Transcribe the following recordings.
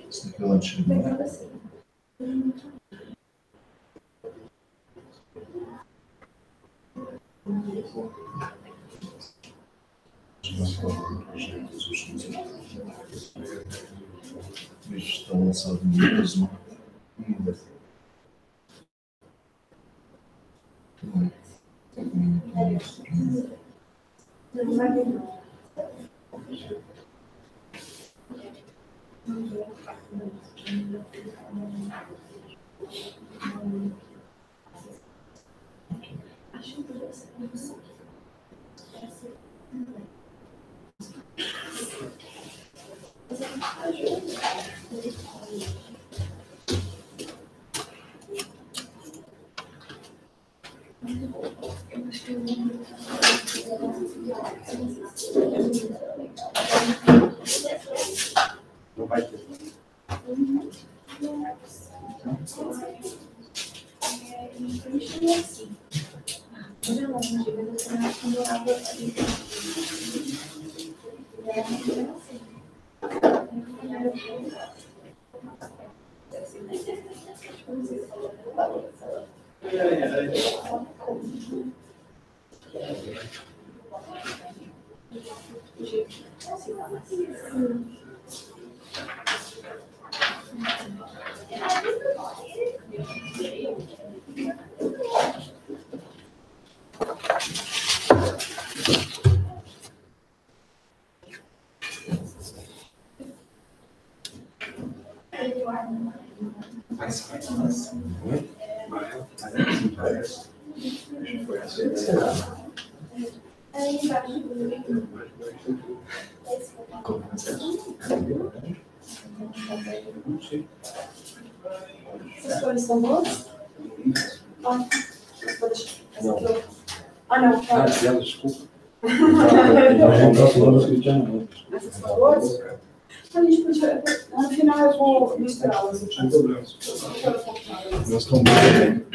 Esse aqui é o antigo, né? Está lançado mesmo. Não vai ter. Essas cores são boas? Não. Ah, não. Ela, desculpa. Essas são boas? A gente podia, no final eu vou misturá-las. Sem problemas. Nós estamos bem.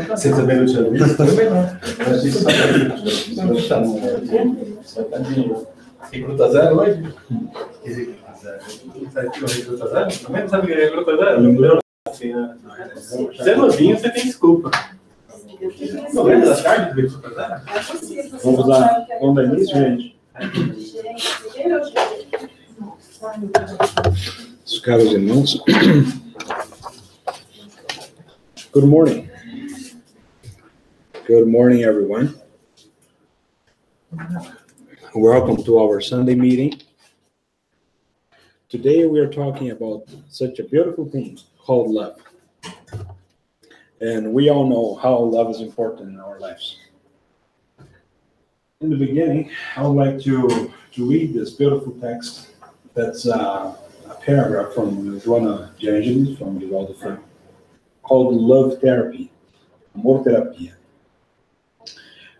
Você também não tinha visto? Também não. Eu achei que só tá vindo. Recruta zero hoje? Recruta zero. Sabe que é recruta zero? Também não sabe que é recruta zero? Assim, né? Você é novinho, você tem desculpa. Não lembra das cartas do recruta zero? Vamos lá. Vamos dar início, gente? Os caros irmãos. Good morning. Good morning, everyone. Welcome to our Sunday meeting. Today we are talking about such a beautiful thing called love. And we all know how love is important in our lives. In the beginning, I would like to read this beautiful text that's a paragraph from Joana de Angelis, from Guilherme Rizzoto, called Love Therapy, Amor Terapia.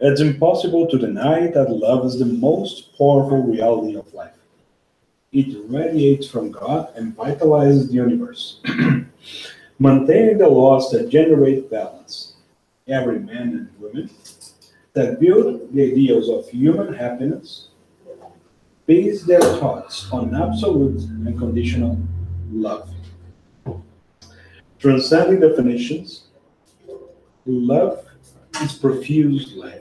It's impossible to deny that love is the most powerful reality of life. It radiates from God and vitalizes the universe, maintaining the laws that generate balance. Every man and woman that build the ideals of human happiness base their thoughts on absolute and conditional love. Transcending definitions, love is profuse life.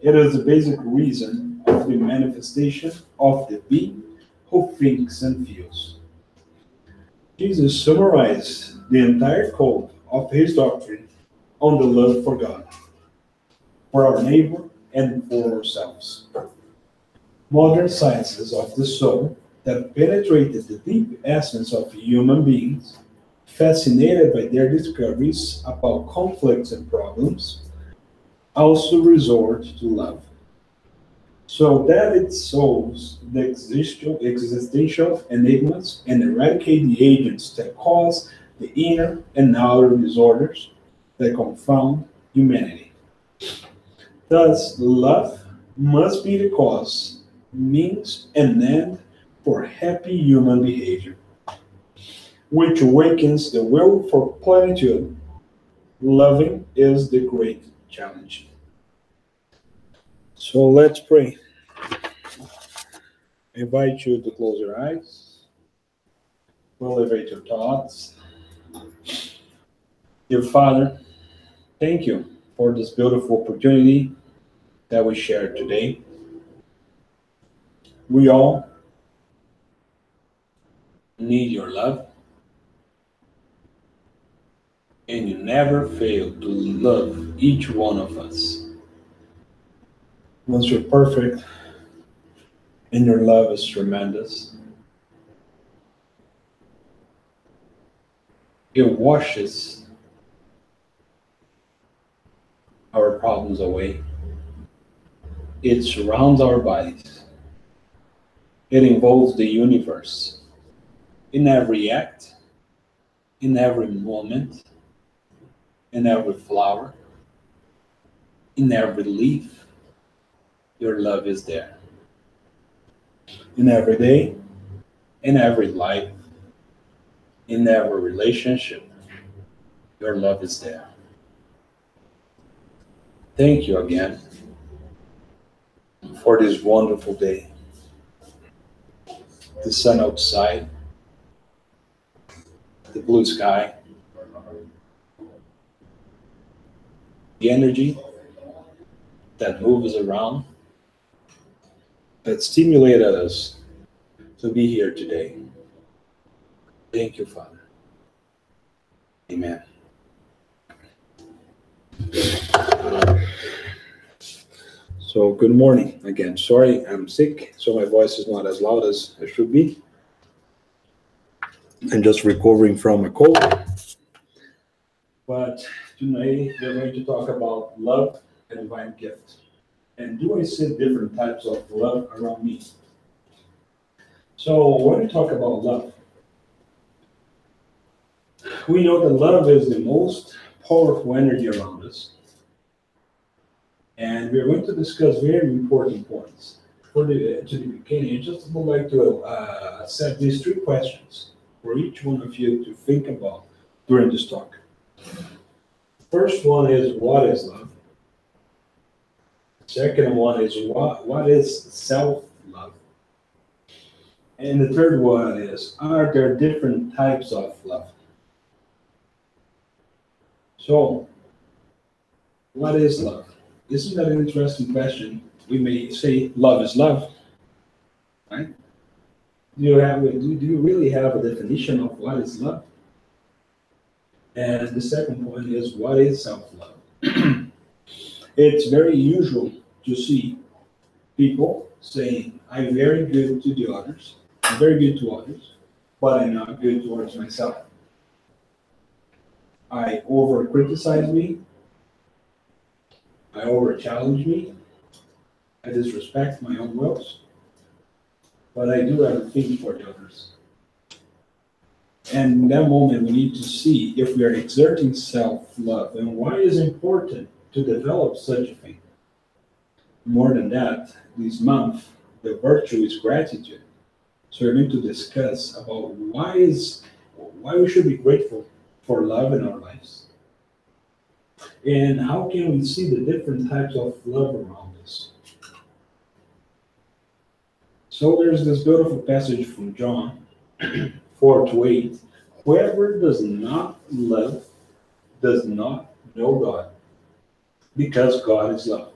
It is the basic reason of the manifestation of the being who thinks and feels. Jesus summarized the entire code of his doctrine on the love for God, for our neighbor, and for ourselves. Modern sciences of the soul that penetrated the deep essence of human beings, fascinated by their discoveries about conflicts and problems, also resort to love. So that it solves the existential enigmas and eradicate the agents that cause the inner and outer disorders that confound humanity. Thus, love must be the cause, means, and end for happy human behavior, which awakens the will for plenitude. Loving is the great challenge. So let's pray. I invite you to close your eyes, elevate your thoughts. Dear Father, thank you for this beautiful opportunity that we shared today. We all need your love, and you never fail to love each one of us. Once you're perfect, and your love is tremendous, it washes our problems away. It surrounds our bodies. It involves the universe in every act, in every moment, in every flower, in every leaf. Your love is there. In every day, in every life, in every relationship, your love is there. Thank you again for this wonderful day. The sun outside, the blue sky, the energy that moves around, that stimulated us to be here today. Thank you, Father. Amen. So good morning again. Sorry, I'm sick, so my voice is not as loud as it should be. I'm just recovering from a cold. But today we're going to talk about love and divine gift. And do I see different types of love around me? So when we talk about love, we know that love is the most powerful energy around us. And we're going to discuss very important points. To the beginning, I just would like to set these three questions for each one of you to think about during this talk. First one is, what is love? Second one is, what is self-love? And the third one is, are there different types of love? So, what is love? Isn't that an interesting question? We may say love is love, right? Do you really have a definition of what is love? And the second point is, what is self-love? It's very usual to see people saying, I'm very good to the others, I'm very good to others, but I'm not good towards myself. I over-criticize me, I over-challenge me, I disrespect my own wills, but I do everything for the others. And in that moment, we need to see if we are exerting self-love and why is it important to develop such a thing. More than that, this month, the virtue is gratitude. So we're going to discuss about why we should be grateful for love in our lives. And how can we see the different types of love around us? So there's this beautiful passage from John 4:8. Whoever does not love does not know God, because God is love.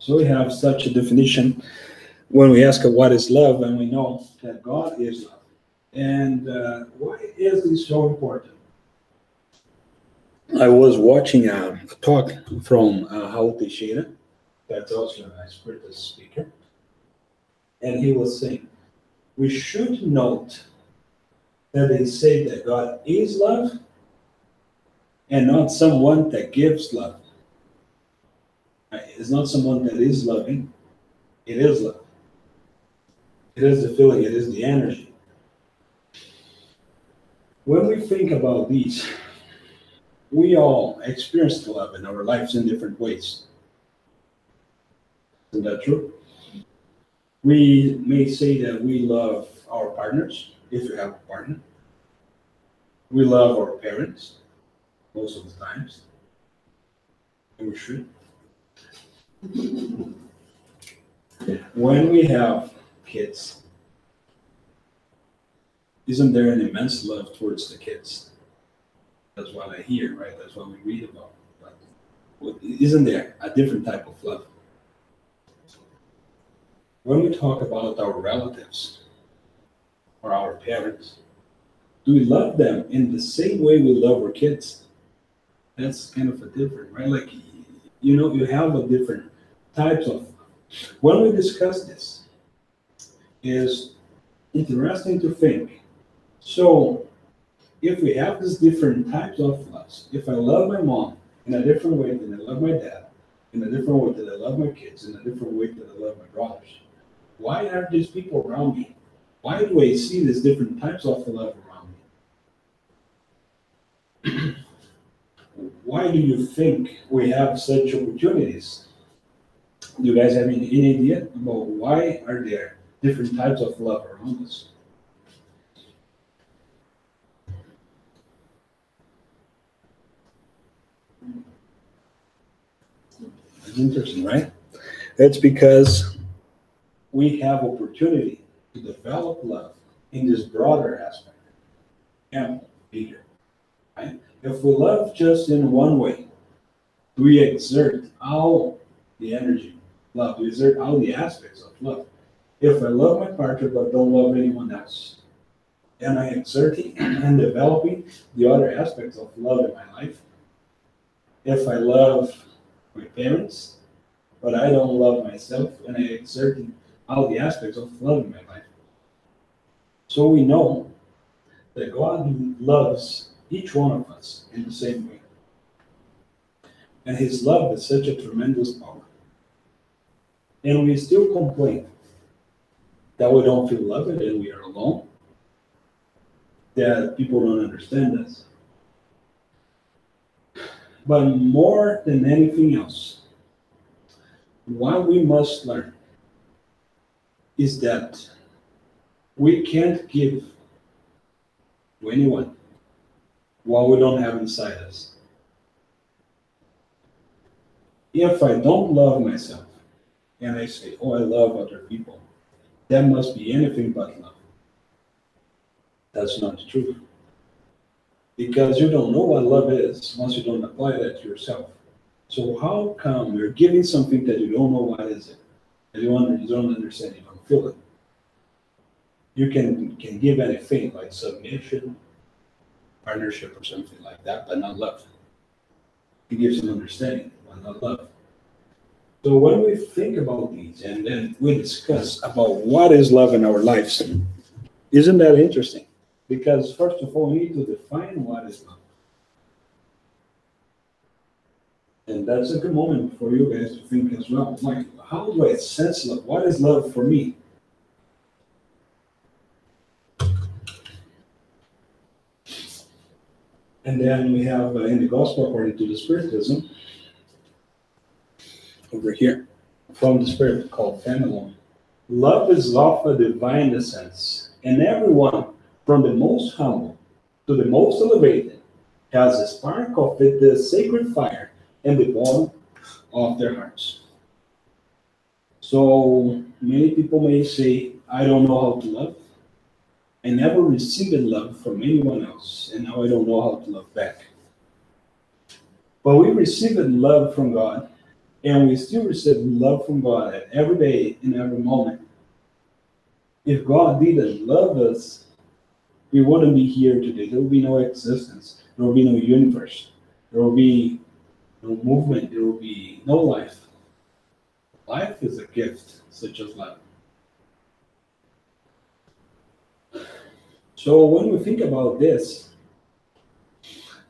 So we have such a definition when we ask what is love, and we know that God is love. And why is this so important? I was watching a talk from Raul Teixeira, that's also a spiritist speaker, and he was saying we should note that they say that God is love and not someone that gives love. Right? It's not someone that is loving, it is love. It is the feeling, it is the energy. When we think about these, we all experience love in our lives in different ways. Isn't that true? We may say that we love our partners, if you have a partner. We love our parents, most of the times. And we should. When we have kids, isn't there an immense love towards the kids? That's what I hear, right? That's what we read about. But isn't there a different type of love? When we talk about our relatives or our parents, do we love them in the same way we love our kids? That's kind of a different, right? Like, you have a different types of. When we discuss this, is interesting to think. So, if we have these different types of loves, if I love my mom in a different way than I love my dad, in a different way that I love my kids, in a different way that I love my brothers, why are these people around me? Why do I see these different types of love around me? Why do you think we have such opportunities? Do you guys have any idea about why are there different types of love around us? It's interesting, right? It's because we have opportunity to develop love in this broader aspect, ample, bigger, right? If we love just in one way, we exert all the energy, love, we exert all the aspects of love. If I love my partner but don't love anyone else, and I exerting and developing the other aspects of love in my life. If I love my parents, but I don't love myself, and I exerting all the aspects of love in my life. So we know that God loves each one of us in the same way. And his love is such a tremendous power. And we still complain that we don't feel loved and we are alone, that people don't understand us. But more than anything else, what we must learn is that we can't give to anyone what we don't have inside us. If I don't love myself and I say, oh, I love other people, that must be anything but love. That's not true. Because you don't know what love is once you don't apply that to yourself. So how come you're giving something that you don't know what is it? That you don't understand, you don't feel it. You can give anything like submission, partnership, or something like that, but not love. It gives an understanding, but not love. So when we think about these and then we discuss about what is love in our lives, isn't that interesting? Because first of all, we need to define what is love. And that's a good moment for you guys to think as well. Like, how do I sense love? What is love for me? And then we have in the gospel according to the Spiritism, over here, from the Spirit called Fenelon. Love is of a divine essence, and everyone, from the most humble to the most elevated, has a spark of it, the sacred fire, in the bottom of their hearts. So many people may say, I don't know how to love. I never received love from anyone else, and now I don't know how to love back. But we received love from God, and we still receive love from God at every day, in every moment. If God didn't love us, we wouldn't be here today. There would be no existence. There would be no universe. There would be no movement. There will be no life. Life is a gift, such as love. So when we think about this,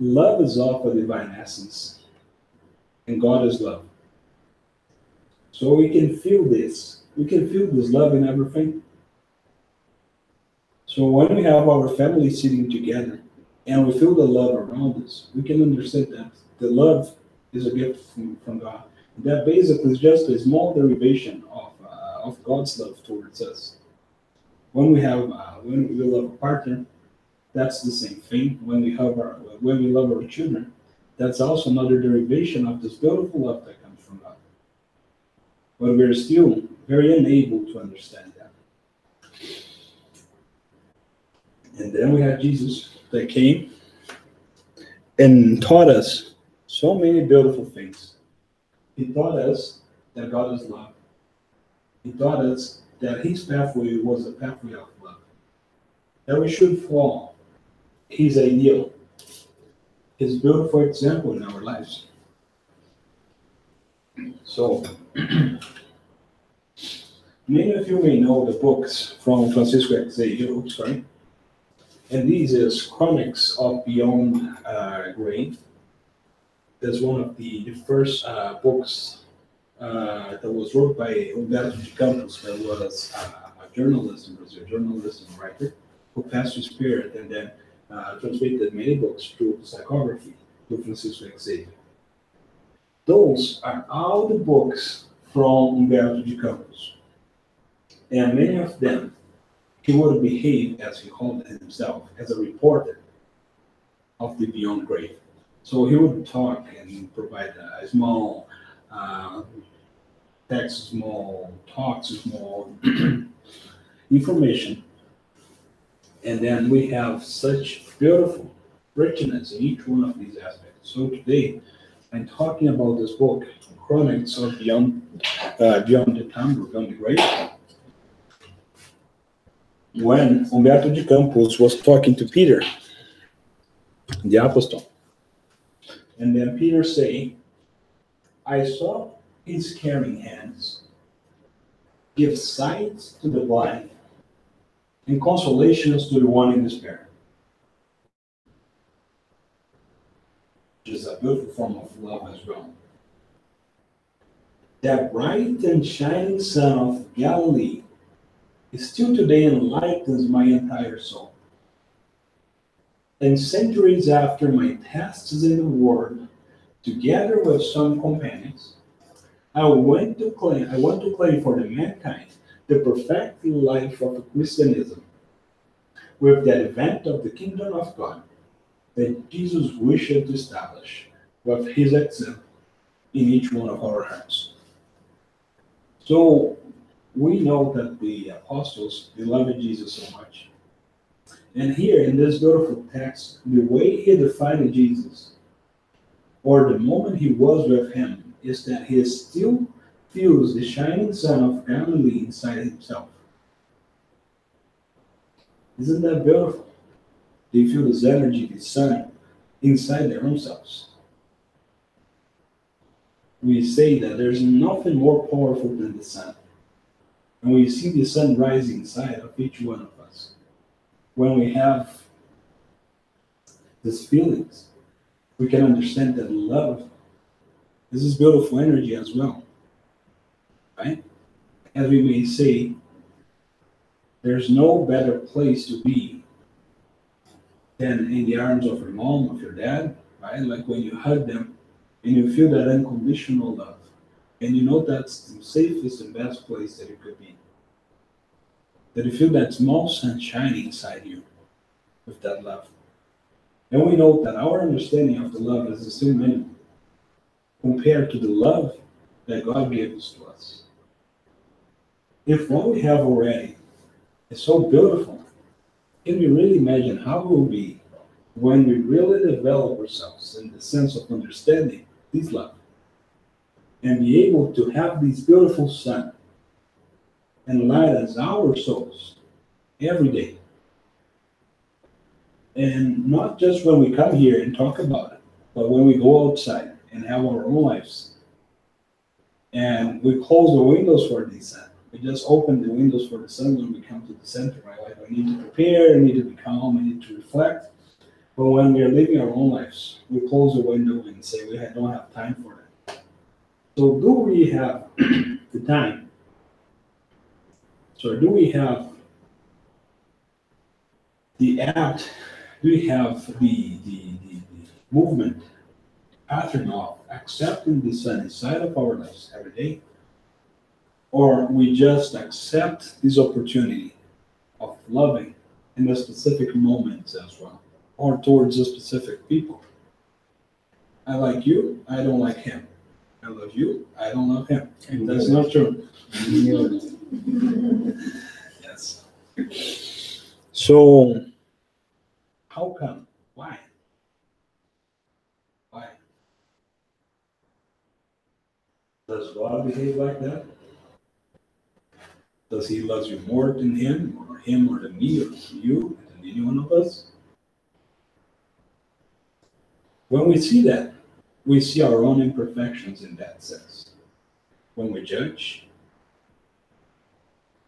love is of a divine essence, and God is love. So we can feel this. We can feel this love in everything. So when we have our family sitting together and we feel the love around us, we can understand that the love is a gift from God. That basically is just a small derivation of God's love towards us. When we love a partner, that's the same thing. When we love our children, that's also another derivation of this beautiful love that comes from God. But we're still very unable to understand that. And then we have Jesus that came and taught us so many beautiful things. He taught us that God is love. He taught us that his pathway was a pathway of love. That we should follow his ideal, his beautiful example in our lives. So, many of you may know the books from Francisco Xavier, sorry. And this is Chronics of Beyond Grave. That's one of the first books that was wrote by Humberto de Campos, that was a journalist in Brazil, journalist and writer, who passed his spirit and then translated many books through psychography to Francisco Xavier. Those are all the books from Humberto de Campos. And many of them, he would behave, as he called himself, as a reporter of the Beyond Grave. So he would talk and provide a small text, small talks, small information. And then we have such beautiful richness in each one of these aspects. So today, I'm talking about this book, Chronics of Beyond the Tomb, Beyond the Grave. When Humberto de Campos was talking to Peter, the apostle, and then Peter say, I saw his caring hands give sight to the blind and consolations to the one in despair. Which is a beautiful form of love as well. That bright and shining sun of Galilee still today enlightens my entire soul. And centuries after my tasks in the world, together with some companions, I want to claim for the mankind the perfect life of Christianism, with the advent of the kingdom of God that Jesus wished to establish with his example in each one of our hearts. So we know that the apostles, they loved Jesus so much. And here in this beautiful text, the way he defined Jesus, or the moment he was with him, is that he still feels the shining sun of Galilee inside himself. Isn't that beautiful? They feel this energy, the sun, inside their own selves. We say that there's nothing more powerful than the sun. And we see the sun rising inside of each one of us. When we have these feelings, we can understand that love is this beautiful energy as well. Right? As we may say, there's no better place to be than in the arms of your mom, of your dad, right? Like when you hug them and you feel that unconditional love. And you know that's the safest and best place that you could be. That you feel that small sun shining inside you with that love. And we know that our understanding of the love is still minimal compared to the love that God gave us to us. If what we have already is so beautiful, can we really imagine how it will be when we really develop ourselves in the sense of understanding this love and be able to have this beautiful sun enlighten our souls every day? And not just when we come here and talk about it, but when we go outside and have our own lives. And we close the windows for this sun, We just open the windows for the sun when we come to the center, right? Like we need to prepare, we need to be calm, we need to reflect. But when we are living our own lives, we close the window and say we don't have time for that. So do we have the time? So do we have the act? Do we have the movement pattern of accepting the sun inside of our lives every day? Or we just accept this opportunity of loving in a specific moment as well, or towards a specific people. I like you, I don't like him. I love you, I don't love him. That's not true. Yes. So, how come? Why? Why? Does God behave like that? Does he love you more than him or than me, or than you, than any one of us? When we see that, we see our own imperfections in that sense. When we judge,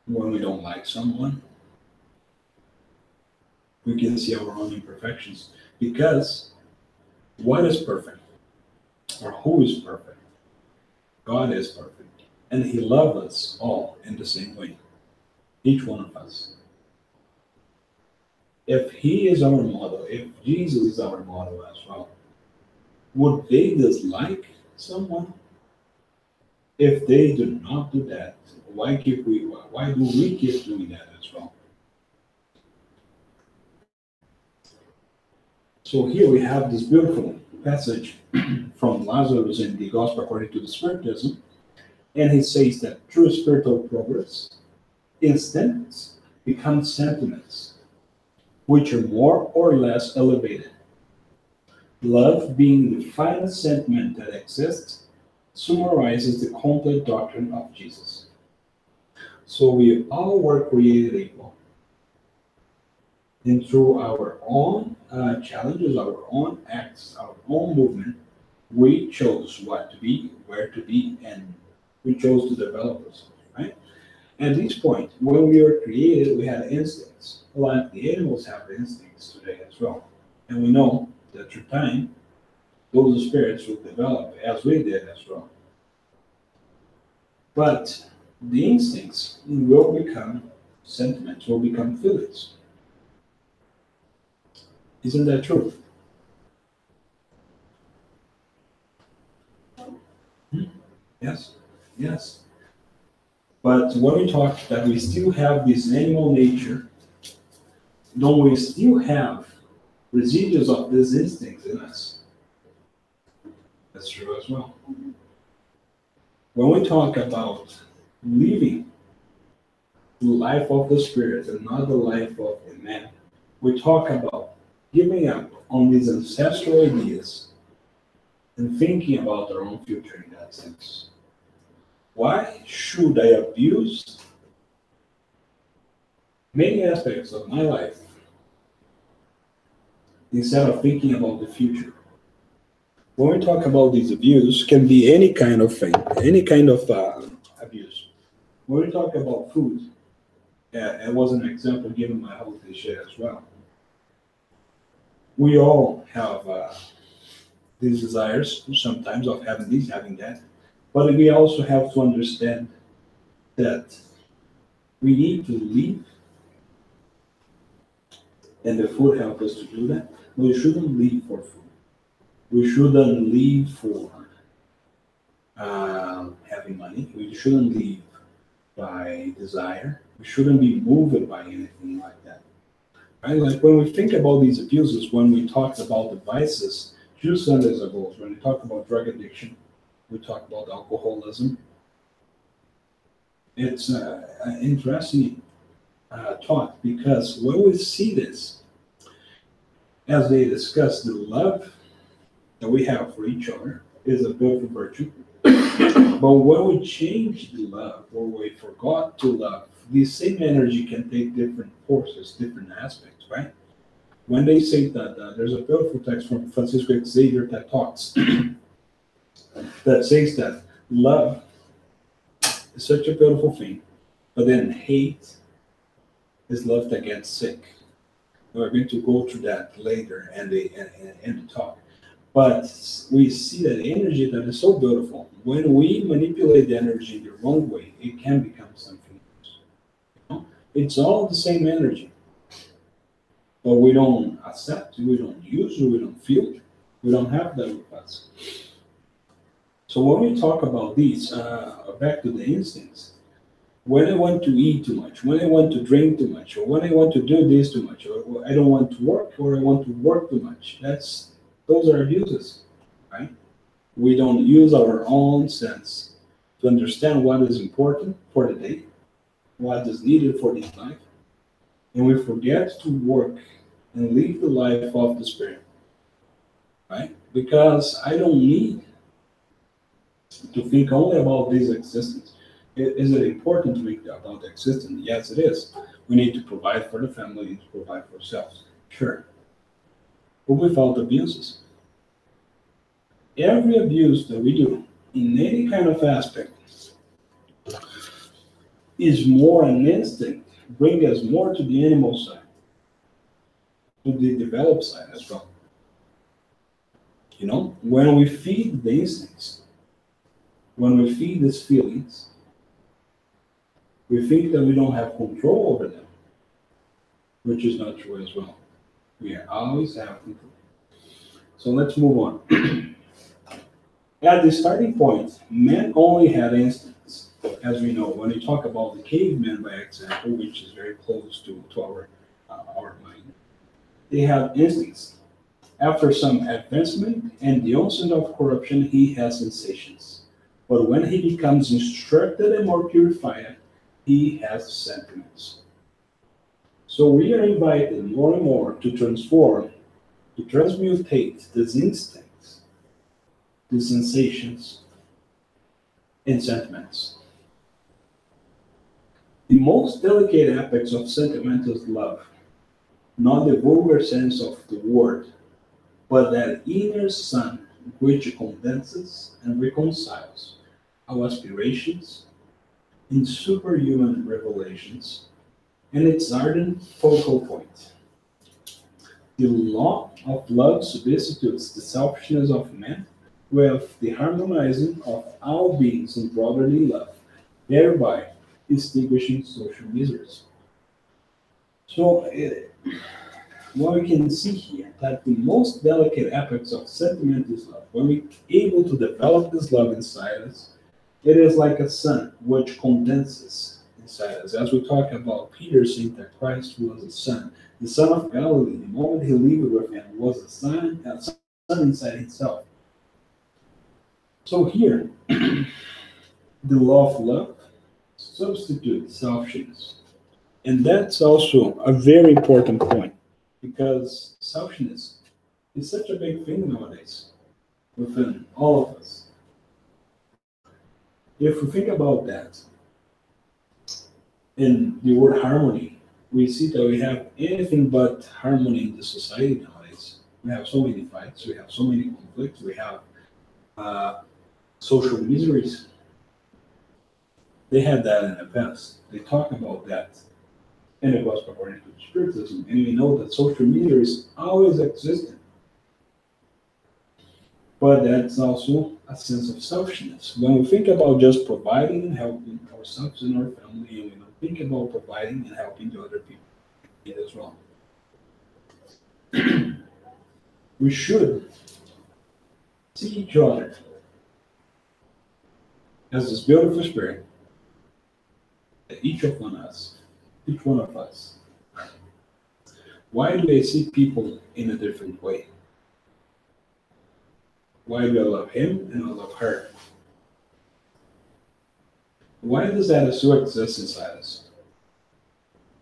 when we don't like someone, we can see our own imperfections. Because what is perfect? Or who is perfect? God is perfect. And he loves us all in the same way. Each one of us. If he is our model, if Jesus is our model as well, would they dislike someone? If they do not do that, why do we keep doing that as well? So here we have this beautiful passage from Lazarus in the Gospel according to the Spiritism, and he says that true spiritual progress, instincts become sentiments, which are more or less elevated. Love, being the finest sentiment that exists, summarizes the complete doctrine of Jesus. So we all were created equal. And through our own challenges, our own acts, our own movement, we chose what to be, where to be, and we chose to develop ourselves, right? At this point, when we were created, we had instincts. Like the animals have instincts today as well. And we know that through time, those spirits will develop as we did as well. But the instincts will become sentiments, will become feelings. Isn't that true? Yes, yes. But when we talk that we still have this animal nature, don't we still have residues of these instincts in us? That's true as well. When we talk about living the life of the spirit and not the life of a man, we talk about giving up on these ancestral ideas and thinking about our own future in that sense. Why should I abuse many aspects of my life instead of thinking about the future? When we talk about these abuse, can be any kind of thing, any kind of abuse. When we talk about food, it was an example given by Holy Cliche as well. We all have these desires sometimes of having this, having that, but we also have to understand that we need to live, and the food helps us to do that. We shouldn't live for food. We shouldn't live for having money. We shouldn't live by desire. We shouldn't be moved by anything like that. Right? Like when we think about these abuses, when we talked about the vices 2 Sundays ago, when we talked about drug addiction, we talked about alcoholism. It's an interesting thought because when we see this, as they discuss the love that we have for each other is a beautiful virtue. But when we change the love, or we forgot to love, the same energy can take different forces, different aspects, right? When they say that, there's a beautiful text from Francisco Xavier that talks, that says that love is such a beautiful thing But then hate is love that gets sick. We're going to go through that later and the talk. But we see that energy that is so beautiful. When we manipulate the energy the wrong way, it can become something else. You know? It's all the same energy, but we don't accept, we don't use, we don't feel, we don't have that with us. So when we talk about these, back to the instincts, when I want to eat too much, when I want to drink too much, or when I want to do this too much, or I don't want to work, or I want to work too much, those are abuses, right? We don't use our own sense to understand what is important for the day, what is needed for this life, and we forget to work and live the life of the spirit, right? Because I don't need to think only about this existence. Is it important to think about existence? Yes, it is. We need to provide for the family, we need to provide for ourselves. Sure. But without abuses. Every abuse that we do in any kind of aspect is more an instinct, bring us more to the animal side, to the developed side as well. You know, when we feed the instincts, when we feed these feelings, we think that we don't have control over them, which is not true as well. We always have control. So let's move on. At the starting point, men only had instincts. As we know, when we talk about the cavemen, by example, which is very close to our mind, they have instincts. After some advancement and the onset of corruption, he has sensations. But when he becomes instructed and more purified, he has sentiments. So we are invited more and more to transform, to transmutate these instincts, these sensations, in sentiments. The most delicate apex of sentiment is love, not the vulgar sense of the word, but that inner sun which condenses and reconciles our aspirations in superhuman revelations and its ardent focal point. The law of love substitutes the selfishness of man with the harmonizing of all beings in brotherly love, thereby extinguishing social miseries. So, what we can see here that the most delicate apex of sentiment is love. When we're able to develop this love inside us, it is like a sun which condenses inside us. As we talk about Peter saying that Christ was a son, the son of Galilee, the moment he lived with him, was a sun inside himself. So here, the law of love substitutes selfishness. And that's also a very important point because selfishness is such a big thing nowadays within all of us. If we think about that in the word harmony, we see that we have anything but harmony in the society nowadays. We have so many fights, we have so many conflicts, we have social miseries. They had that in the past. They talk about that. And it was according to Spiritism. And we know that social miseries always existed. But that's also a sense of selfishness. When we think about just providing and helping ourselves and our family, and we don't think about providing and helping the other people as well. We should see each other as this beautiful spirit that each one of us. Why do I see people in a different way? Why do I love him and I love her? Why does that still exist inside us?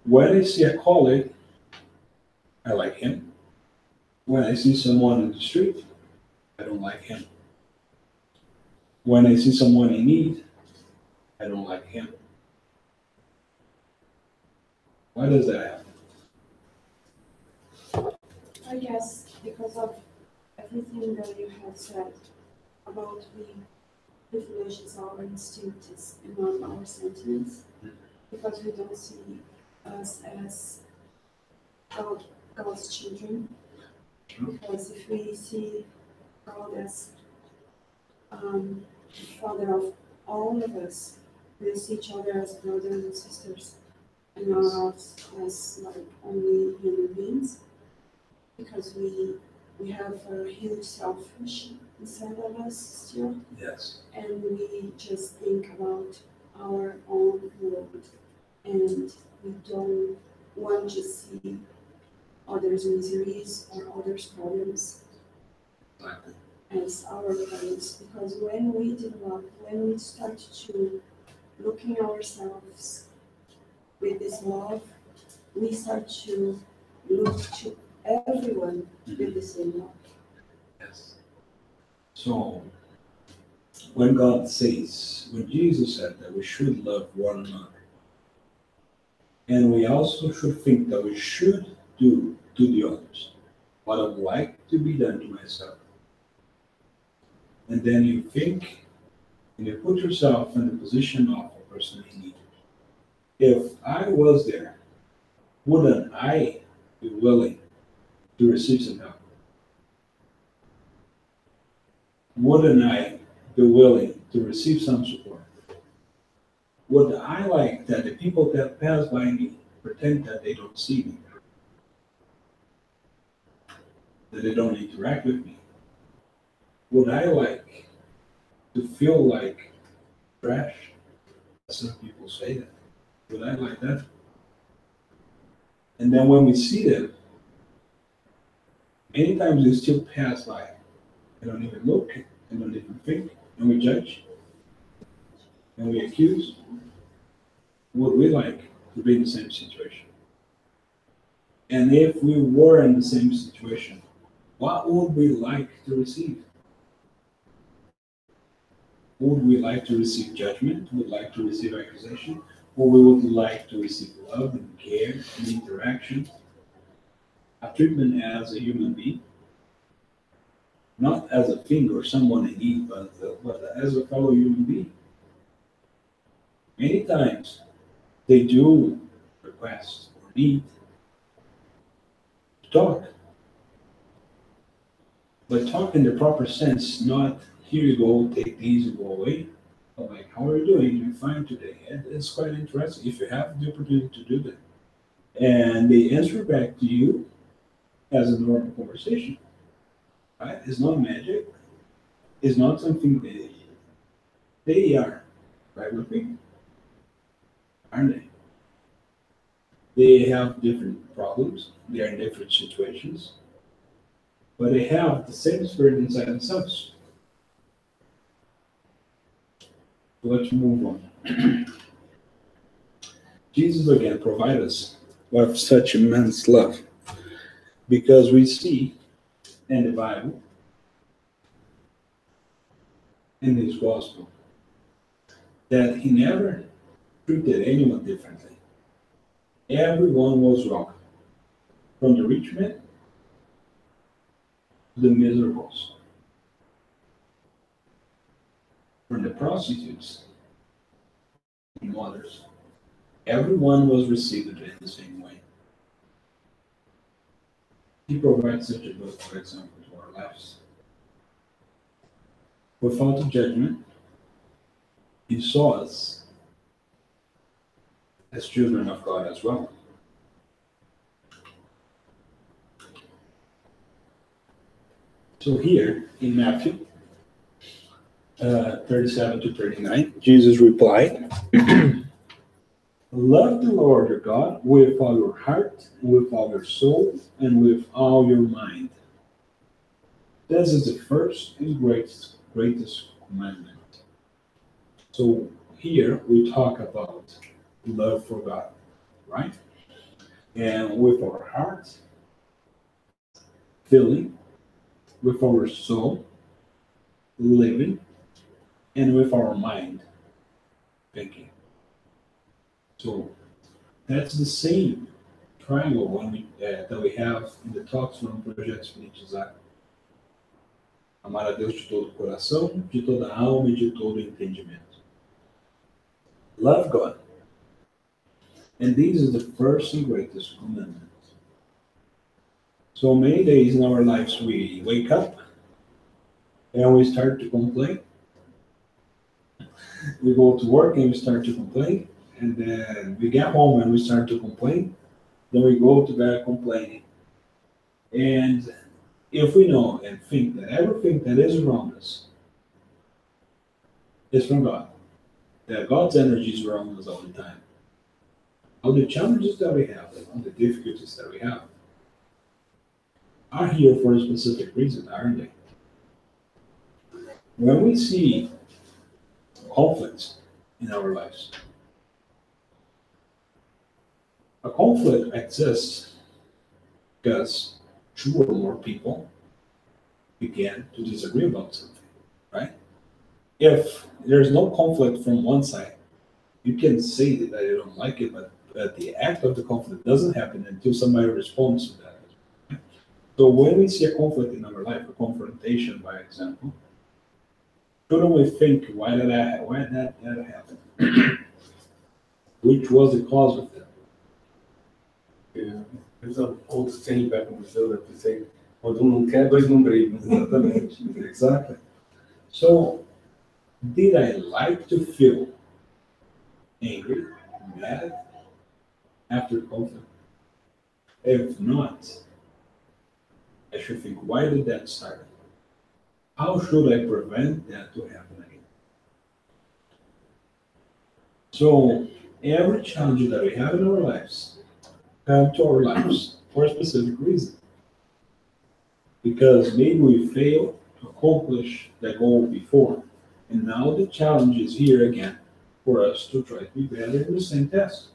When I see a colleague, I like him. When I see someone in the street, I don't like him. When I see someone in need, I don't like him. Why does that happen? I guess because of everything that you have said about being privileges our instincts and not our sentiments. because we don't see us as God's children. Because if we see God as Father of all of us, we see each other as brothers and sisters, and not as like only human beings, because we have a huge selfish inside of us still. Yes. And we just think about our own world, and we don't want to see others' miseries or others' problems Exactly. as our problems. Because when we start to looking ourselves with this love, we start to look to everyone with the same love. Yes. So when God says, when Jesus said that we should love one another, and we also should think that we should do to the others what I would like to be done to myself. And then you think and you put yourself in the position of a person in need. If I was there, wouldn't I be willing to receive some help? Wouldn't I be willing to receive some support? Would I like that the people that pass by me pretend that they don't see me, that they don't interact with me? Would I like to feel like trash? Some people say that. Would I like that? And then when we see them, many times they still pass by. They don't even look, they don't even think, and we judge, and we accuse. Would we like to be in the same situation? And if we were in the same situation, what would we like to receive? Would we like to receive judgment? Would we like to receive accusation? Or we would like to receive love and care and interaction, a treatment as a human being, not as a thing or someone in need, but as a fellow human being. Many times they do request or need to talk, but talk in the proper sense, not here you go, take these and go away. But like, how are you doing? You're fine today. And it's quite interesting if you have the opportunity to do that. And they answer back to you as a normal conversation. Right? It's not magic. It's not something they are regular people, aren't they? They have different problems. They are in different situations, but they have the same spirit inside themselves. So let's move on. Jesus again provides us with such immense love because we see in the Bible, in his gospel, that he never treated anyone differently. Everyone was welcome, from the rich man to the miserables, from the prostitutes and others. Everyone was received in the same way. He provides such a good example to our lives. Without judgment, he saw us as children of God as well. So here in Matthew 37 to 39, Jesus replied, love the Lord your God with all your heart, with all your soul, and with all your mind. This is the first and greatest commandment. So here we talk about love for God, right? And with our heart, feeling, with our soul, living, and with our mind, thinking. So that's the same triangle that we have in the talks from Projeto Espiritualizado. Amar a Deus de todo o coração, de toda a alma e de todo o entendimento. Love God And this is the first and greatest commandment. So many days in our lives we wake up and we start to complain. We go to work and we start to complain. And then we get home and we start to complain. Then we go to bed complaining. And if we know and think that everything that is around us is from God, that God's energy is around us all the time, all the challenges that we have, all the difficulties that we have, are here for a specific reason, aren't they? When we see conflicts in our lives, a conflict exists because two or more people began to disagree about something, right? If there's no conflict from one side, you can say that you don't like it, but the act of the conflict doesn't happen until somebody responds to that. So when we see a conflict in our life, a confrontation, by example, shouldn't we think, why did that happen? Which was the cause of that? Yeah. There's an old saying back in Brazil that they say, quando não quer, dois não brigam. Exatamente. Exactly. So, did I like to feel angry, mad after conflict? If not, I should think, why did that start? How should I prevent that to happen again? So, every challenge that we have in our lives come to our lives for a specific reason. Because maybe we failed to accomplish that goal before, and now the challenge is here again for us to try to be better in the same test.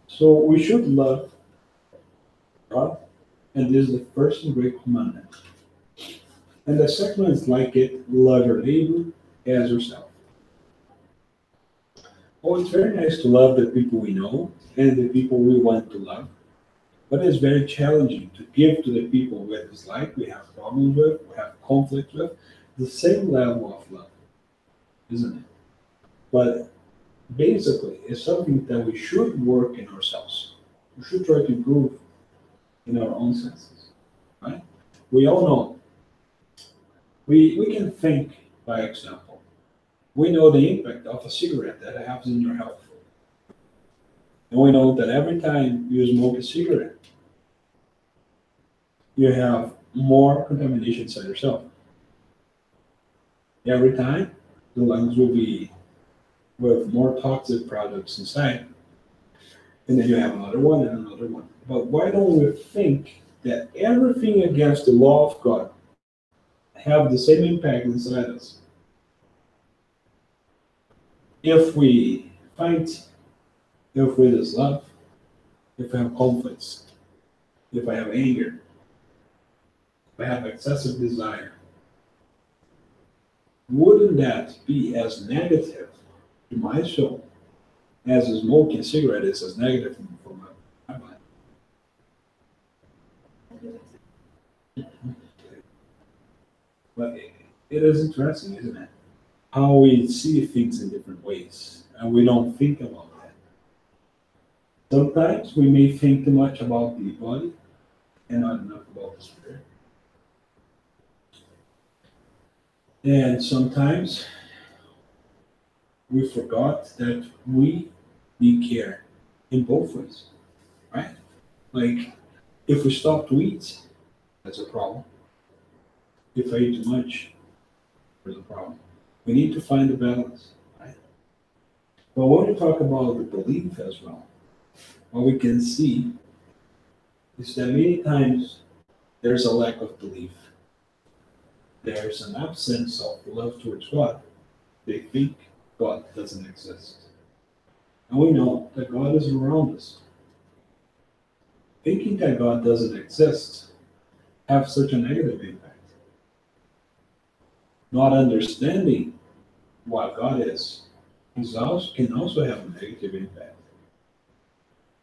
So we should love God, and this is the first and great commandment. And the second one is like it, love your neighbor as yourself. Oh, it's very nice to love the people we know and the people we want to love, but it's very challenging to give to the people we dislike, we have problems with, we have conflict with, the same level of love, isn't it? But basically, it's something that we should work in ourselves. We should try to improve in our own senses, right? We all know. We can think, by example. We know the impact of a cigarette that it has in your health. And we know that every time you smoke a cigarette, you have more contamination inside yourself. Every time, the lungs will be with more toxic products inside. And then you have another one and another one. But why don't we think that everything against the law of God have the same impact inside us? If we fight, if we dislove, if I have conflicts, if I have anger, if I have excessive desire, wouldn't that be as negative to my soul as a smoking cigarette is as negative for my mind? But it is interesting, isn't it? How we see things in different ways, and we don't think about that. Sometimes we may think too much about the body and not enough about the spirit. And sometimes we forgot that we need care in both ways, right? Like, if we stop to eat, that's a problem. If I eat too much, there's a problem. We need to find a balance, right? But when we talk about the belief as well, what we can see is that many times there's a lack of belief. There's an absence of love towards God. They think God doesn't exist. And we know that God is around us. Thinking that God doesn't exist have such a negative impact. Not understanding what God can also have a negative impact.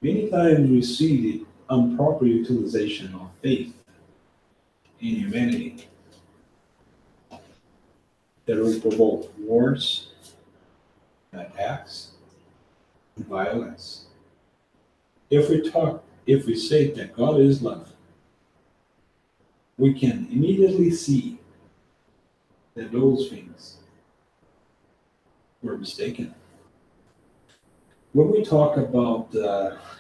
Many times we see the improper utilization of faith in humanity that will provoke wars, attacks, and violence. If we say that God is love, we can immediately see that those things were mistaken. When we talk about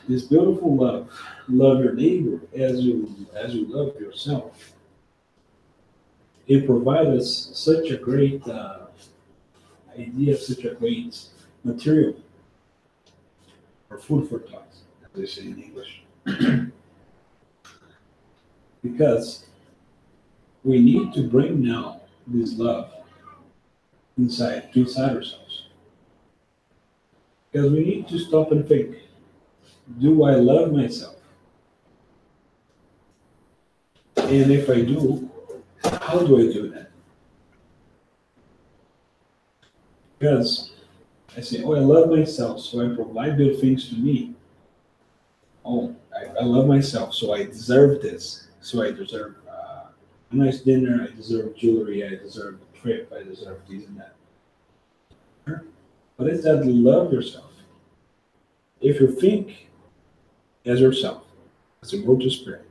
this beautiful love your neighbor as you love yourself, it provides us such a great idea, such a great material or food for thought, as they say in English. Because we need to bring now this love inside ourselves. Because we need to stop and think, do I love myself? And if I do, how do I do that? Because I say, oh, I love myself, so I provide good things to me. Oh, I love myself, so I deserve this. So I deserve a nice dinner, I deserve jewelry, I deserve a trip, I deserve this and that. But it's that love yourself. If you think as yourself, as a mortal spirit,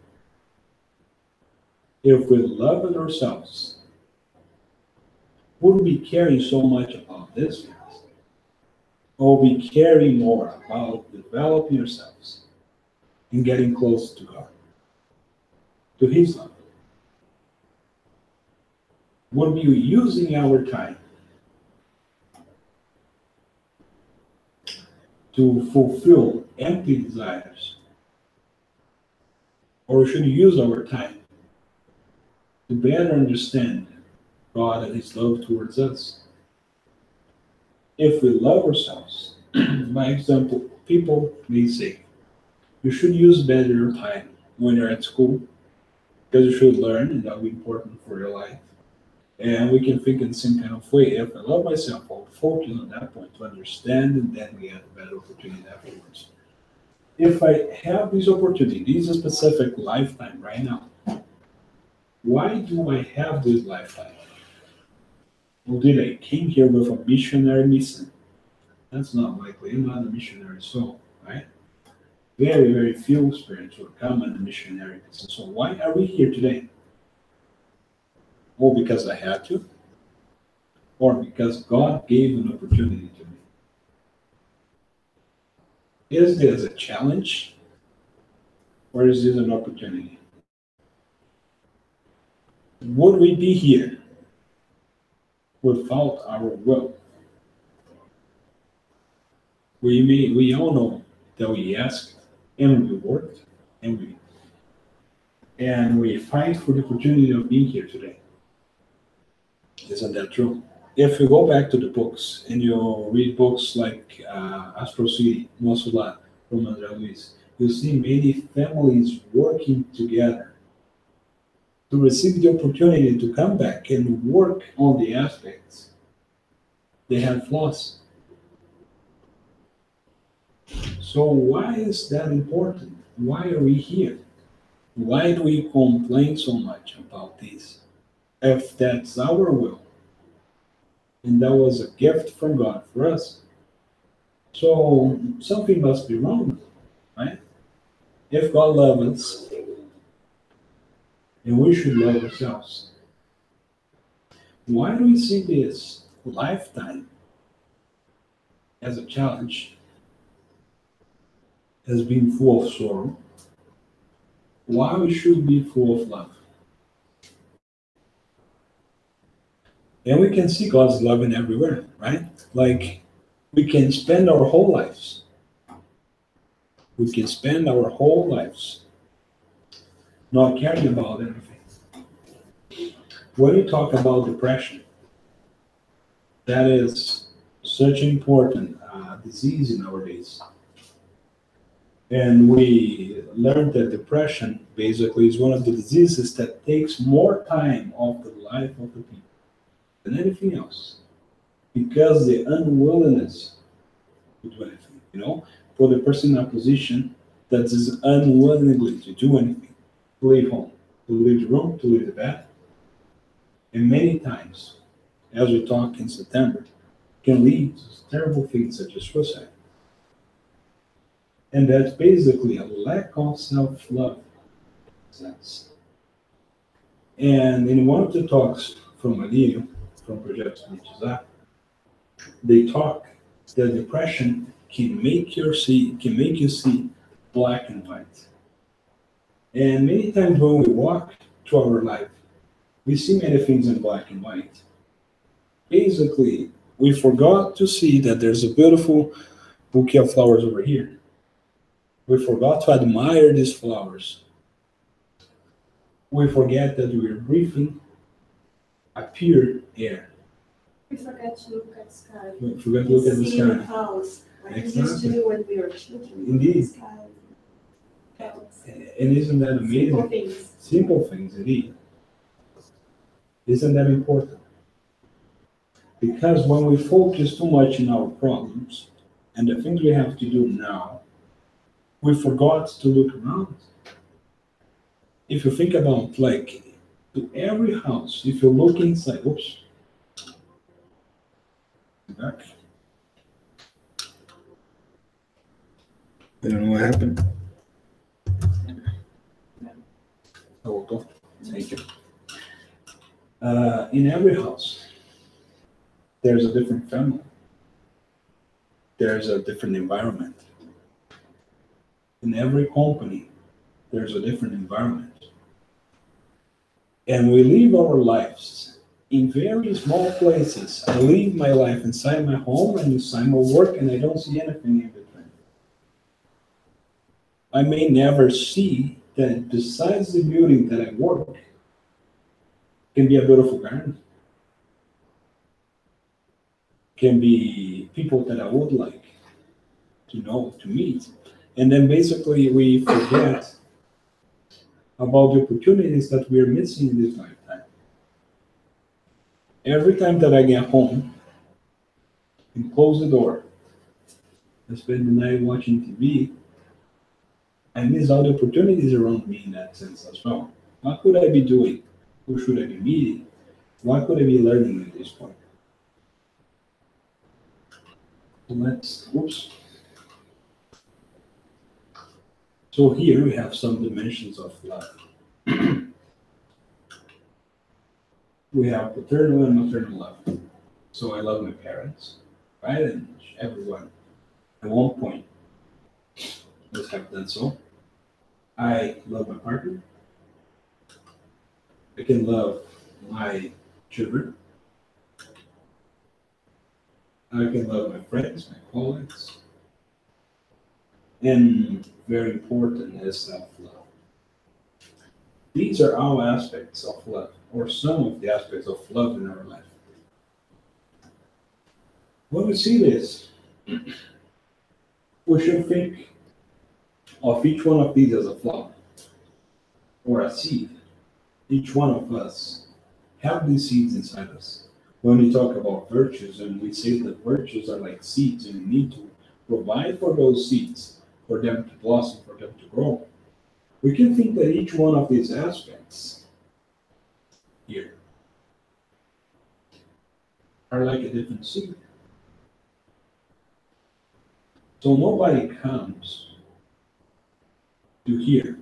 if we love ourselves, would we caring so much about this things? Or we caring more about developing ourselves and getting close to God, to His love? Would we be using our time to fulfill empty desires? Or should we use our time to better understand God and His love towards us? If we love ourselves, by example, people may say, you should use better your time when you're at school, because you should learn, and that will be important for your life. And we can think in the same kind of way. If I love myself, I'll focus on that point to understand, and then we get a better opportunity afterwards. If I have this opportunity, this is a specific lifetime right now, why do I have this lifetime? Well, did I came here with a missionary mission? That's not likely. I'm not a missionary soul, right? Very, very few spirits will come on a missionary mission. So why are we here today? Or because I had to, or because God gave an opportunity to me? Is this a challenge, or is this an opportunity? Would we be here without our will? We all know that we asked and we worked and we fight for the opportunity of being here today. Isn't that true? If you go back to the books and you read books like Astro City, Mosula, from André Luiz, you see many families working together to receive the opportunity to come back and work on the aspects they have flaws. So why is that important? Why are we here? Why do we complain so much about this? If that's our will, and that was a gift from God for us, so something must be wrong, right? If God loves us, then we should love ourselves. Why do we see this lifetime as a challenge, as being full of sorrow? Why we should be full of love? And we can see God's love in everywhere, right? Like, we can spend our whole lives. We can spend our whole lives not caring about anything. When we talk about depression, that is such an important disease nowadays. And we learned that depression basically is one of the diseases that takes more time of the life of the people than anything else. Because the unwillingness to do anything, put the person in a position that is unwillingly to do anything, to leave home, to leave the room, to leave the bed. And many times, as we talked in September, can lead to terrible things such as suicide. And that's basically a lack of self-love. Sense. And in one of the talks from Aline, from Project Nietzsche, they talk that depression can make you see black and white. And many times when we walk through our life, we see many things in black and white. Basically, we forgot to see that there's a beautiful bouquet of flowers over here. We forgot to admire these flowers. We forget that we are breathing a pure air. We forget to look at the sky. We forget to look at the See the sky. clouds, like we used Exactly. to do when we were children. Indeed. The sky, clouds. And isn't that amazing? Simple things. Simple things, indeed. Isn't that important? Because when we focus too much on our problems and the things we have to do now, we forgot to look around. If you think about, like, to every house, if you look inside, oops, back. I don't know what happened. Oh, thank you. In every house, there's a different family. There's a different environment. In every company, there's a different environment. And we live our lives in very small places. I live my life inside my home and inside my work, and I don't see anything in between. I may never see that besides the building that I work can be a beautiful garden. Can be people that I would like to know, to meet. And then basically we forget about the opportunities that we are missing in this lifetime. Every time that I get home and close the door, I spend the night watching TV, I miss all the opportunities around me in that sense as well. What could I be doing? Who should I be meeting? What could I be learning at this point? Oops. So here we have some dimensions of love. We have paternal and maternal love. So I love my parents, right? And everyone at one point must have done so. I love my partner. I can love my children. I can love my friends, my colleagues. And very important is self-love. These are all aspects of love, or some of the aspects of love in our life. When we see this, we should think of each one of these as a flower or a seed. Each one of us have these seeds inside us. When we talk about virtues and we say that virtues are like seeds and we need to provide for those seeds, for them to blossom, for them to grow, we can think that each one of these aspects here are like a different seed. So nobody comes to here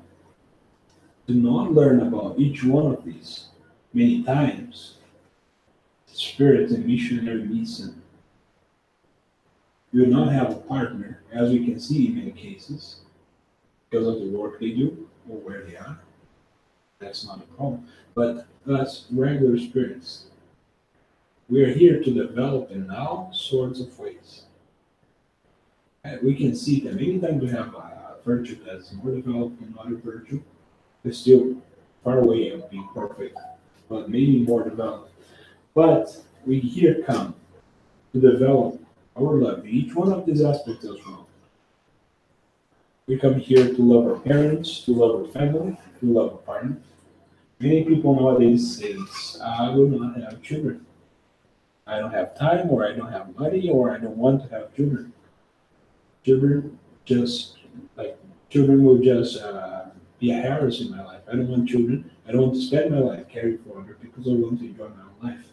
to not learn about each one of these many times. Spirit and missionary mission. You will not have a partner, as we can see in many cases, because of the work they do or where they are. That's not a problem. But us regular spirits, we are here to develop in all sorts of ways. And we can see that many times we have a virtue that's more developed than another virtue. It's still far away of being perfect, but maybe more developed. But we here come to develop our love, each one of these aspects as well. We come here to love our parents, to love our family, to love our partner. Many people nowadays say, I will not have children. I don't have time, or I don't have money, or I don't want to have children. Children will just be a harass in my life. I don't want children. I don't want to spend my life caring for others because I want to enjoy my own life.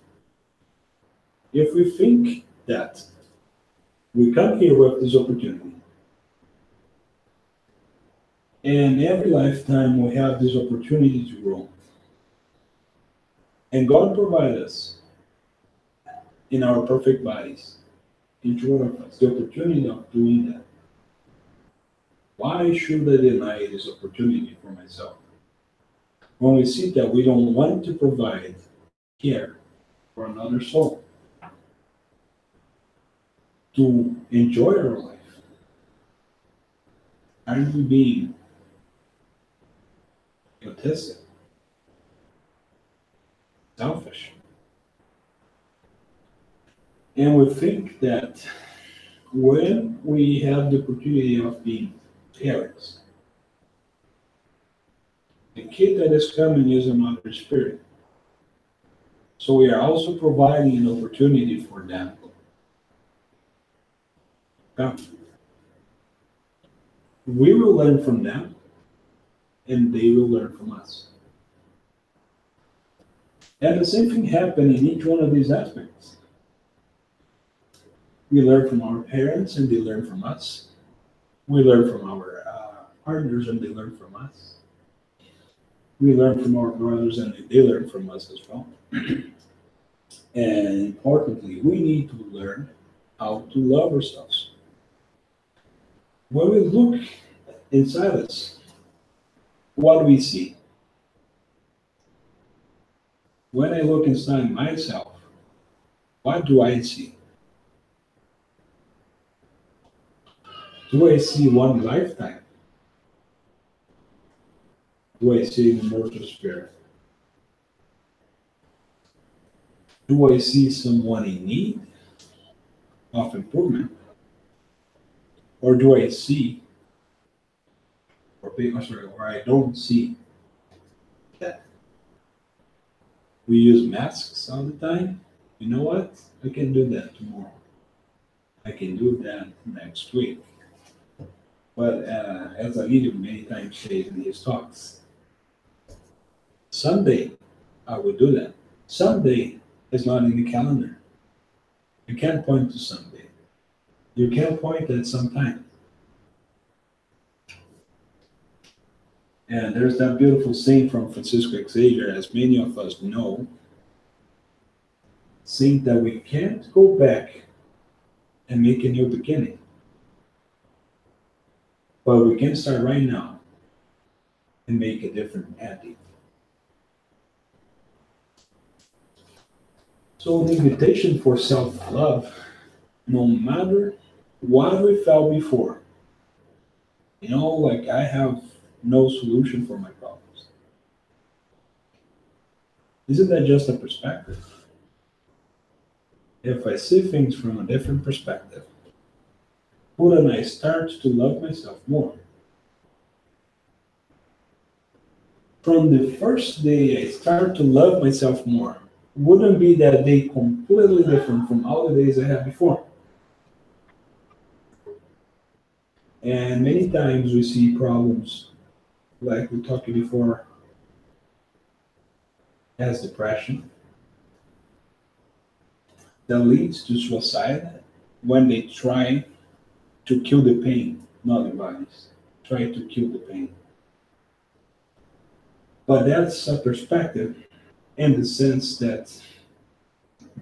If we think that we come here with this opportunity And every lifetime we have this opportunity to grow. And God provides us in our perfect bodies, each one of us, the opportunity of doing that. Why should I deny this opportunity for myself? When we see that we don't want to provide care for another soul, to enjoy our life, aren't we being egotistic, selfish? And we think that when we have the opportunity of being parents, the kid that is coming is another spirit. So we are also providing an opportunity for them. Come. We will learn from them, and they will learn from us. And the same thing happens in each one of these aspects. We learn from our parents, and they learn from us. We learn from our partners, and they learn from us. We learn from our brothers, and they learn from us as well. And importantly, we need to learn how to love ourselves. When we look inside us, what do we see? When I look inside myself, what do I see? Do I see one lifetime? Do I see an immortal spirit? Do I see someone in need of improvement? Or do I see, or I don't see that? We use masks all the time. You know what? I can do that tomorrow. I can do that next week. But as a leader many times says in his talks, someday I will do that. Someday is not in the calendar. You can't point to someday. You can't point at sometime. And there's that beautiful saying from Francisco Xavier, as many of us know, saying that we can't go back and make a new beginning. But we can start right now and make a different ending. So the invitation for self-love, no matter what we felt before, like I have no solution for my problems. Isn't that just a perspective? If I see things from a different perspective, wouldn't I start to love myself more? From the first day I start to love myself more, wouldn't be that day completely different from all the days I had before? And many times we see problems, like we talked before, as depression, that leads to suicide when they try to kill the pain, not the bodies. Try to kill the pain. But that's a perspective in the sense that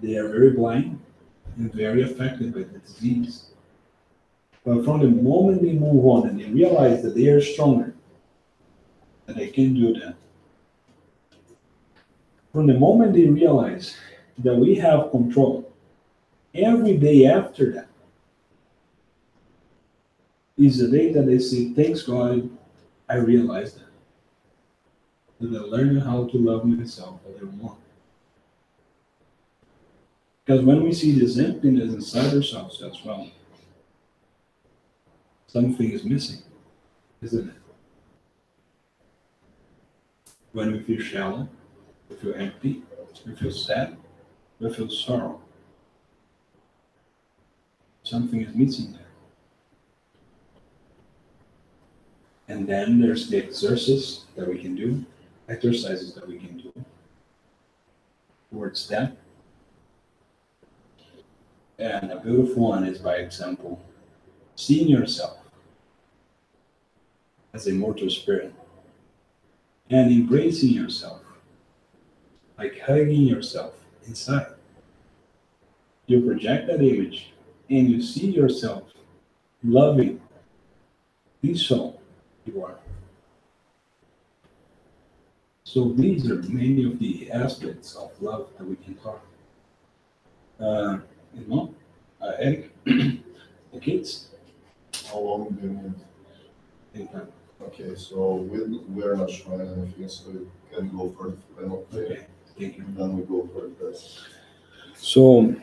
they are very blind and very affected by the disease. But from the moment they move on and they realize that they are stronger, that they can do that, from the moment they realize that we have control, every day after that is the day that they say, thanks God, I realized that. That I learned how to love myself a little more. Because when we see this emptiness inside ourselves as well, something is missing, isn't it? When we feel shallow, we feel empty, we feel sad, we feel sorrow. Something is missing there. And then there's the exercises that we can do towards that. And a beautiful one is, by example, seeing yourself as a mortal spirit and embracing yourself, like hugging yourself inside. You project that image and you see yourself loving the soul you are. So these are many of the aspects of love that we can talk. Uh, you know, Eric, the kids. How long do you need? Anytime. Okay, so we're not showing anything, so you can go for the final play. Okay, thank you. And then we go for the test. So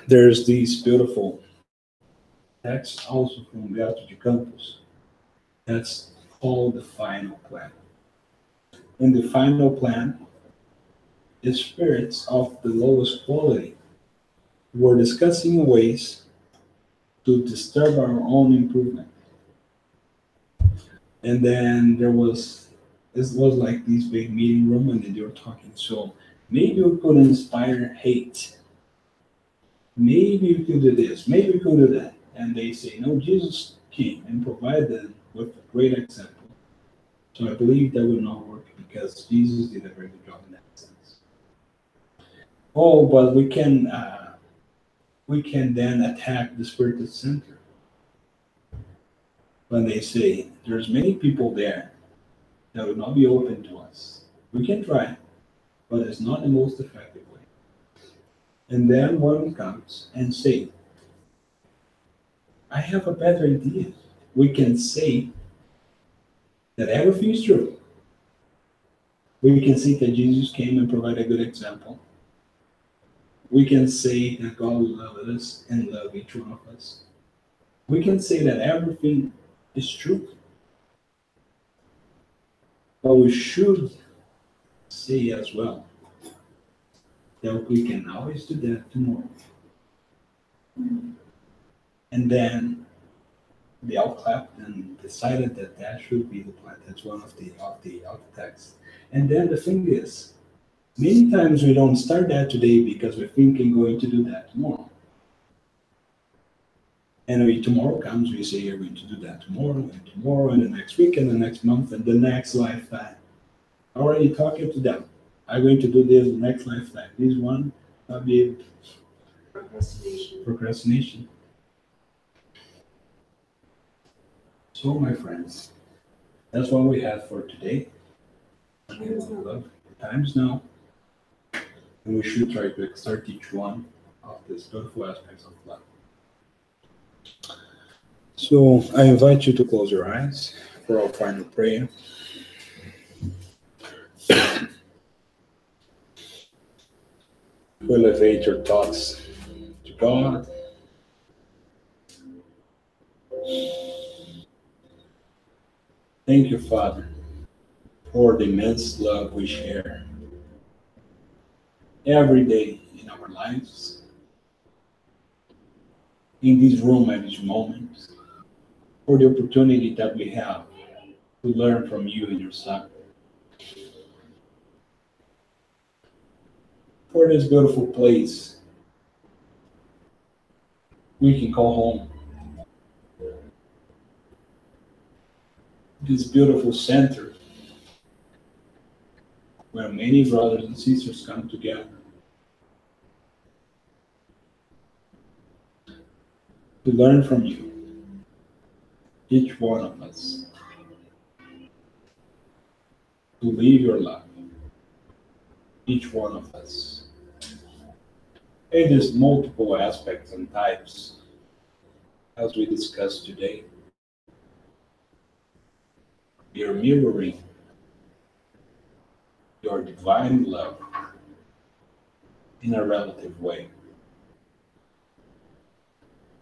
there's these beautiful text also from Beato de Campos. That's called the final plan. In the final plan, the spirits of the lowest quality were discussing ways to disturb our own improvement. And then this was like this big meeting room, and then they were talking. So maybe we could inspire hate. Maybe we could do this. Maybe we could do that. And they say, no, Jesus came and provided them with a great example. So I believe that will not work because Jesus did a very good job in that sense. Oh, but we can then attack the spiritual center. When they say there's many people there that will not be open to us. We can try, but it's not the most effective way. And then one comes and say, I have a better idea. We can say that everything is true. We can say that Jesus came and provided a good example. We can say that God loved us and loved each one of us. We can say that everything is true. But we should say as well that we can always do that tomorrow. And then they all clapped and decided that that should be the plan. That's one of the texts. And then the thing is, many times we don't start that today because we're thinking going to do that tomorrow. And tomorrow comes, we say you're going to do that tomorrow, and the next week, and the next month, and the next lifetime. Already talking to them. I'm going to do this the next lifetime. This one, I'll be able to. Procrastination. So, my friends, that's what we have for today. Love. The time's now. And we should try to exert each one of these beautiful aspects of love. So I invite you to close your eyes for our final prayer. To elevate your thoughts to God. Thank you, Father, for the immense love we share every day in our lives, in this room at each moment, for the opportunity that we have to learn from you and your Son. For this beautiful place we can call home. This beautiful center where many brothers and sisters come together to learn from you, each one of us, to live your life, each one of us. It is multiple aspects and types, as we discussed today. You're mirroring your divine love in a relative way.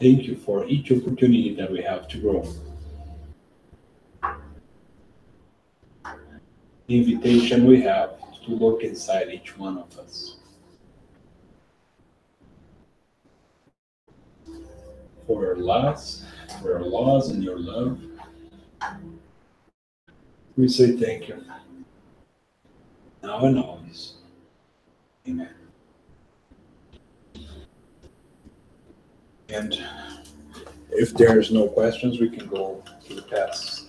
Thank you for each opportunity that we have to grow. The invitation we have to look inside each one of us. For your laws and your love, we say thank you. Now and always. Amen. And if there's no questions, we can go to the tests.